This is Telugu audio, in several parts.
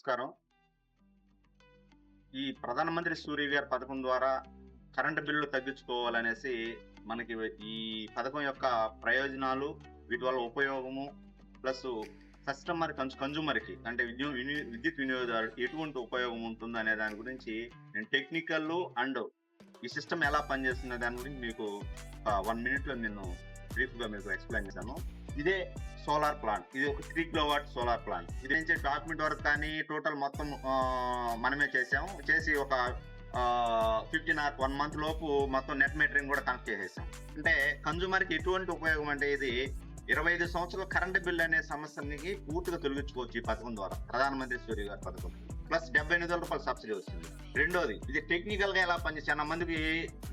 నమస్కారం. ఈ ప్రధానమంత్రి సూర్యఘర్ పథకం ద్వారా కరెంటు బిల్లు తగ్గించుకోవాలనేసి మనకి ఈ పథకం యొక్క ప్రయోజనాలు, వీటి వల్ల ఉపయోగము, ప్లస్ కస్టమర్ కన్జ్యూమర్‌కి అంటే విద్యుత్ వినియోగదారుడికి ఎటువంటి ఉపయోగం ఉంటుందనే దాని గురించి నేను టెక్నికల్ అండ్ ఈ సిస్టమ్ ఎలా పనిచేస్తుందనే దాని గురించి మీకు 1 మినిట్‌లో నేను బ్రీఫ్‌గా మీకు ఎక్స్‌ప్లెయిన్ చేశాను. ఇదే సోలార్ ప్లాంట్. ఇది ఒక 3 కిలోవాట్ సోలార్ ప్లాంట్. ఇది నుంచి డాక్యుమెంట్ వర్క్ కానీ టోటల్ మొత్తం మనమే చేసాము. చేసి ఒక 15 ఆర్ 1 మంత్ లోపు మొత్తం నెట్ మీటరింగ్ కూడా కనెక్ట్ చేసేసాం. అంటే కన్జ్యూమర్‌కి ఎటువంటి ఉపయోగం అంటే ఇది 25 సంవత్సరాల కరెంట్ బిల్ అనే సమస్యని పూర్తిగా తొలగించుకోవచ్చు ఈ పథకం ద్వారా. ప్రధానమంత్రి సూర్యఘర్ పథకం ప్లస్ రూ. 78 సబ్సిడీ వస్తుంది. రెండోది, ఇది టెక్నికల్ గా ఎలా పనిచేసి చాలా మందికి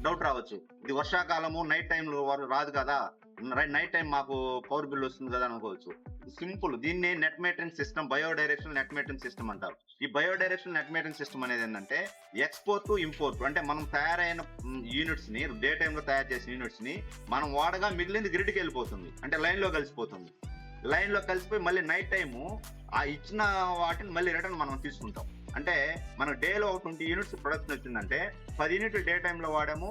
డౌట్ రావచ్చు. ఇది వర్షాకాలము నైట్ టైంలో రాదు కదా, నైట్ టైం మాకు పవర్ బిల్ వస్తుంది కదా అనుకోవచ్చు. సింపుల్. దీన్ని net metering system, bidirectional net metering system అంటారు. ఈ బయోడైరెక్షనల్ నెట్ మీటరింగ్ సిస్టమ్ అనేది ఏంటంటే ఎక్స్పోర్ట్ టు ఇంపోర్ట్. అంటే మనం తయారైన యూనిట్స్ ని, డే టైంలో తయారు చేసిన యూనిట్స్ ని మనం వాడగా మిగిలింది గ్రిడ్కి వెళ్ళిపోతుంది. అంటే లైన్ లో కలిసిపోతుంది. లైన్ లో కలిసిపోయి మళ్ళీ నైట్ టైము ఆ ఇచ్చిన వాటిని మళ్ళీ రిటర్న్ మనం తీసుకుంటాం. అంటే మన డేలో 20 యూనిట్స్ ప్రొడక్షన్ వచ్చిందంటే 10 యూనిట్లు డే టైంలో వాడాము,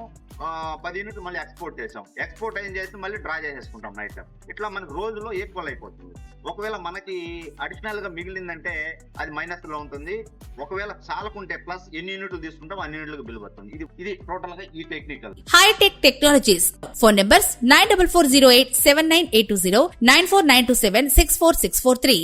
10 యూనిట్లు మళ్ళీ ఎక్స్పోర్ట్ చేసాం. ఎక్స్పోర్ట్ ఏం చేసి మళ్ళీ డ్రా చేసేసుకుంటాం నైట్ టైం. ఇట్లా మనకి రోజులో ఈక్వల్ అయిపోతుంది. ఒకవేళ మనకి అడిషనల్ గా మిగిలిందంటే అది మైనస్ లో ఉంటుంది. ఒకవేళ చాలకుంటే ప్లస్ ఎన్ని యూనిట్లు తీసుకుంటాం అన్ని యూనిట్లకు బిల్ పడుతుంది. ఇది టోటల్ గా ఈ technical. Hitech technologies. Phone numbers 9440879820, 94927646443.